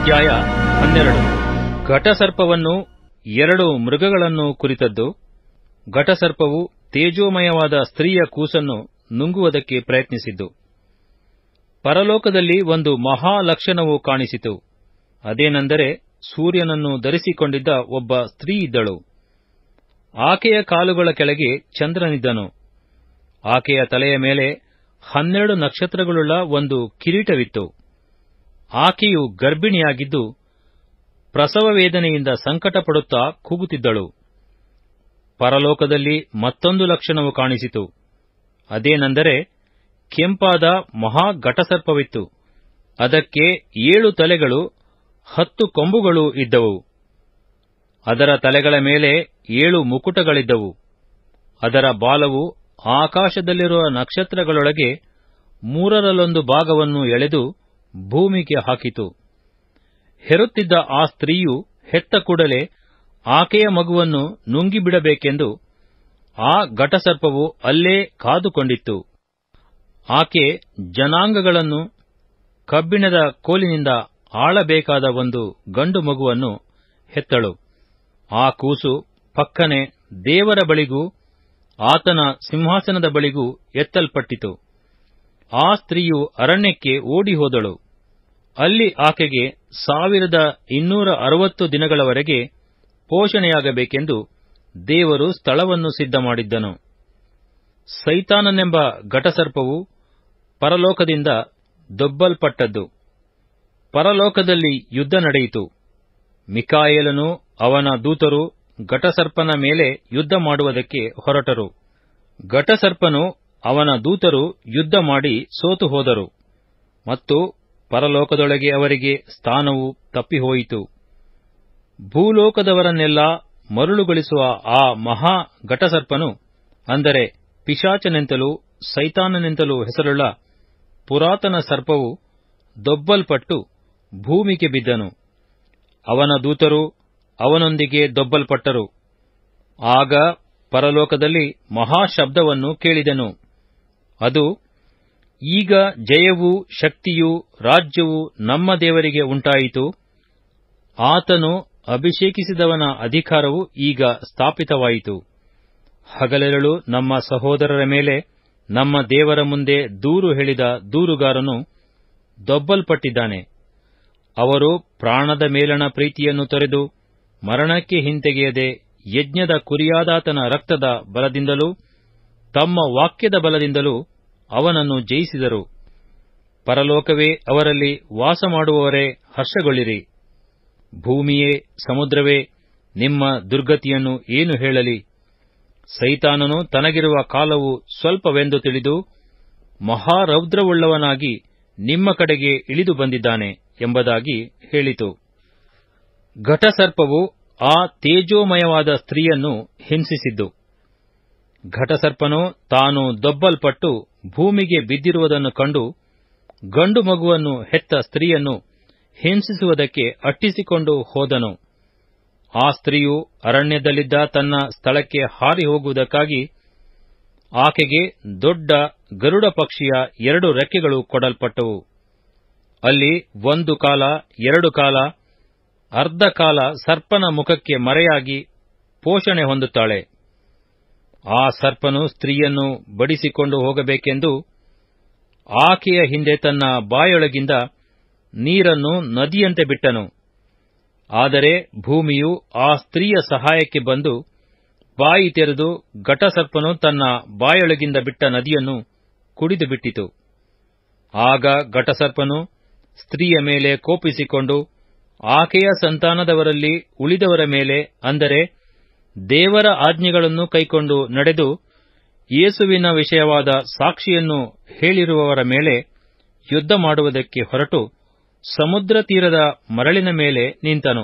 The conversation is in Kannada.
ಅಧ್ಯಾಯ 12. ಘಟಸರ್ಪವನ್ನು 2 ಮೃಗಗಳನ್ನು ಕುರಿತದ್ದು. ಘಟಸರ್ಪವು ತೇಜೋಮಯವಾದ ಸ್ತ್ರೀಯ ಕೂಸನ್ನು ನುಂಗುವುದಕ್ಕೆ ಪ್ರಯತ್ನಿಸಿದ್ದು. ಪರಲೋಕದಲ್ಲಿ ಒಂದು ಮಹಾಲಕ್ಷಣವು ಕಾಣಿಸಿತು. ಅದೇನೆಂದರೆ, ಸೂರ್ಯನನ್ನು ಧರಿಸಿಕೊಂಡಿದ್ದ ಒಬ್ಬ ಸ್ತ್ರೀ ಇದ್ದಳು. ಆಕೆಯ ಕಾಲುಗಳ ಕೆಳಗೆ ಚಂದ್ರನಿದ್ದನು. ಆಕೆಯ ತಲೆಯ ಮೇಲೆ 12 ನಕ್ಷತ್ರಗಳುಳ್ಳ ಒಂದು ಕಿರೀಟವಿತ್ತು. ಆಕೆಯು ಗರ್ಭಿಣಿಯಾಗಿದ್ದು ಪ್ರಸವ ವೇದನೆಯಿಂದ ಸಂಕಟಪಡುತ್ತಾ ಕೂಗುತ್ತಿದ್ದಳು. ಪರಲೋಕದಲ್ಲಿ ಮತ್ತೊಂದು ಲಕ್ಷಣವು ಕಾಣಿಸಿತು. ಅದೇನೆಂದರೆ, ಕೆಂಪಾದ ಮಹಾ ಘಟಸರ್ಪವಿತ್ತು. ಅದಕ್ಕೆ 7 ತಲೆಗಳು 10 ಕೊಂಬುಗಳು ಇದ್ದವು. ಅದರ ತಲೆಗಳ ಮೇಲೆ 7 ಮುಕುಟಗಳಿದ್ದವು. ಅದರ ಬಾಲವು ಆಕಾಶದಲ್ಲಿರುವ ನಕ್ಷತ್ರಗಳೊಳಗೆ 1/3 ಭಾಗವನ್ನು ಎಳೆದು ಭೂಮಿಗೆ ಹಾಕಿತು. ಹೆರುತ್ತಿದ್ದ ಆ ಸ್ತ್ರೀಯು ಹೆತ್ತ ಕೂಡಲೇ ಆಕೆಯ ಮಗುವನ್ನು ನುಂಗಿಬಿಡಬೇಕೆಂದು ಆ ಘಟಸರ್ಪವು ಅಲ್ಲೇ ಕಾದುಕೊಂಡಿತ್ತು. ಆಕೆ ಜನಾಂಗಗಳನ್ನು ಕಬ್ಬಿಣದ ಕೋಲಿನಿಂದ ಆಳಬೇಕಾದ ಒಂದು ಗಂಡು ಮಗುವನ್ನು ಹೆತ್ತಳು. ಆ ಕೂಸು ಪಕ್ಕನೆ ದೇವರ ಬಳಿಗೂ ಆತನ ಸಿಂಹಾಸನದ ಬಳಿಗೂ ಎತ್ತಲ್ಪಟ್ಟಿತು. ಆ ಸ್ತ್ರೀಯು ಅರಣ್ಯಕ್ಕೆ ಓಡಿಹೋದಳು. ಅಲ್ಲಿ ಆಕೆಗೆ 1260 ದಿನಗಳವರೆಗೆ ಪೋಷಣೆಯಾಗಬೇಕೆಂದು ದೇವರು ಸ್ಥಳವನ್ನು ಸಿದ್ಧಮಾಡಿದ್ದನು. ಸೈತಾನನೆಂಬ ಘಟಸರ್ಪವು ಪರಲೋಕದಿಂದ ದೊಬ್ಬಲ್ಪಟ್ಟದ್ದು. ಪರಲೋಕದಲ್ಲಿ ಯುದ್ಧ ನಡೆಯಿತು. ಮಿಕಾಯೇಲನೂ ಅವನ ದೂತರು ಘಟಸರ್ಪನ ಮೇಲೆ ಯುದ್ಧ ಮಾಡುವುದಕ್ಕೆ ಹೊರಟರು. ಘಟಸರ್ಪನು ಅವನ ದೂತರು ಯುದ್ಧ ಮಾಡಿ ಸೋತು ಹೋದರು ಮತ್ತು ಪರಲೋಕದೊಳಗೆ ಅವರಿಗೆ ಸ್ಥಾನವು ತಪ್ಪಿಹೋಯಿತು. ಭೂಲೋಕದವರನ್ನೆಲ್ಲ ಮರುಳುಗೊಳಿಸುವ ಆ ಮಹಾ ಘಟಸರ್ಪನು, ಅಂದರೆ ಪಿಶಾಚನೆಂತಲೂ ಸೈತಾನನೆಂತಲೂ ಹೆಸರುಳ್ಳ ಪುರಾತನ ಸರ್ಪವು ದೊಬ್ಬಲ್ಪಟ್ಟು ಭೂಮಿಗೆ ಬಿದ್ದನು. ಅವನ ದೂತರು ಅವನೊಂದಿಗೆ ದೊಬ್ಬಲ್ಪಟ್ಟರು. ಆಗ ಪರಲೋಕದಲ್ಲಿ ಮಹಾಶಬ್ದವನ್ನು ಕೇಳಿದೆನು. ಅದು, ಈಗ ಜಯವೂ ಶಕ್ತಿಯೂ ರಾಜ್ಯವೂ ನಮ್ಮ ದೇವರಿಗೆ ಉಂಟಾಯಿತು. ಆತನು ಅಭಿಷೇಕಿಸಿದವನ ಅಧಿಕಾರವು ಈಗ ಸ್ಥಾಪಿತವಾಯಿತು. ಹಗಲಿರುಳು ನಮ್ಮ ಸಹೋದರರ ಮೇಲೆ ನಮ್ಮ ದೇವರ ಮುಂದೆ ದೂರು ಹೇಳಿದ ದೂರುಗಾರನು ದೊಬ್ಬಲ್ಪಟ್ಟಿದ್ದಾನೆ. ಅವರು ಪ್ರಾಣದ ಮೇಲಣ ಪ್ರೀತಿಯನ್ನು ತೊರೆದು ಮರಣಕ್ಕೆ ಹಿಂತೆಗೆಯದೆ ಯಜ್ಞದ ಕುರಿಯಾದಾತನ ರಕ್ತದ ಬಲದಿಂದಲೂ ತಮ್ಮ ವಾಕ್ಯದ ಬಲದಿಂದಲೂ ಅವನನ್ನು ಜಯಿಸಿದರು. ಪರಲೋಕವೇ, ಅವರಲ್ಲಿ ವಾಸಮಾಡುವವರೇ, ಹರ್ಷಗೊಳ್ಳಿರಿ. ಭೂಮಿಯೇ, ಸಮುದ್ರವೇ, ನಿಮ್ಮ ದುರ್ಗತಿಯನ್ನು ಏನು ಹೇಳಲಿ? ಸೈತಾನನು ತನಗಿರುವ ಕಾಲವು ಸ್ವಲ್ಪವೆಂದು ತಿಳಿದು ಮಹಾರೌದ್ರವುಳ್ಳವನಾಗಿ ನಿಮ್ಮ ಕಡೆಗೆ ಇಳಿದು ಬಂದಿದ್ದಾನೆ ಎಂಬುದಾಗಿ ಹೇಳಿತು. ಘಟಸರ್ಪವು ಆ ತೇಜೋಮಯವಾದ ಸ್ತ್ರೀಯನ್ನು ಹಿಂಸಿಸಿದ್ದು. ಘಟಸರ್ಪನು ತಾನು ದೊಬ್ಬಲ್ಪಟ್ಟು ಭೂಮಿಗೆ ಬಿದ್ದಿರುವುದನ್ನು ಕಂಡು ಗಂಡು ಮಗುವನ್ನು ಹೆತ್ತ ಸ್ತ್ರೀಯನ್ನು ಹಿಂಸಿಸುವುದಕ್ಕೆ ಅಟ್ಟಿಸಿಕೊಂಡು ಹೋದನು. ಆ ಸ್ತ್ರೀಯು ಅರಣ್ಯದಲ್ಲಿದ್ದ ತನ್ನ ಸ್ಥಳಕ್ಕೆ ಹಾರಿ ಹೋಗುವುದಕ್ಕಾಗಿ ಆಕೆಗೆ ದೊಡ್ಡ ಗರುಡ ಪಕ್ಷಿಯ 2 ರೆಕ್ಕೆಗಳು ಕೊಡಲ್ಪಟ್ಟವು. ಅಲ್ಲಿ 1 ಕಾಲ, 2 ಕಾಲ, ಅರ್ಧ ಕಾಲ ಸರ್ಪನ ಮುಖಕ್ಕೆ ಮರೆಯಾಗಿ ಪೋಷಣೆ ಹೊಂದುತ್ತಾಳೆ. ಆ ಸರ್ಪನು ಸ್ತ್ರೀಯನ್ನು ಬಡಿಸಿಕೊಂಡು ಹೋಗಬೇಕೆಂದು ಆಕೆಯ ಹಿಂದೆ ತನ್ನ ಬಾಯೊಳಗಿಂದ ನೀರನ್ನು ನದಿಯಂತೆ ಬಿಟ್ಟನು. ಆದರೆ ಭೂಮಿಯು ಆ ಸ್ತ್ರೀಯ ಸಹಾಯಕ್ಕೆ ಬಂದು ಬಾಯಿ ತೆರೆದು ಘಟಸರ್ಪನು ತನ್ನ ಬಾಯೊಳಗಿಂದ ಬಿಟ್ಟ ನದಿಯನ್ನು ಕುಡಿದು ಬಿಟ್ಟಿತು. ಆಗ ಘಟಸರ್ಪನು ಸ್ತ್ರೀಯ ಮೇಲೆ ಕೋಪಿಸಿಕೊಂಡು ಆಕೆಯ ಸಂತಾನದವರಲ್ಲಿ ಉಳಿದವರ ಮೇಲೆ, ಅಂದರೆ ದೇವರ ಆಜ್ಞೆಗಳನ್ನು ಕೈಕೊಂಡು ನಡೆದು ಯೇಸುವಿನ ವಿಷಯವಾದ ಸಾಕ್ಷಿಯನ್ನು ಹೇಳಿರುವವರ ಮೇಲೆ ಯುದ್ಧ ಮಾಡುವುದಕ್ಕೆ ಹೊರಟು ಸಮುದ್ರ ತೀರದ ಮರಳಿನ ಮೇಲೆ ನಿಂತನು.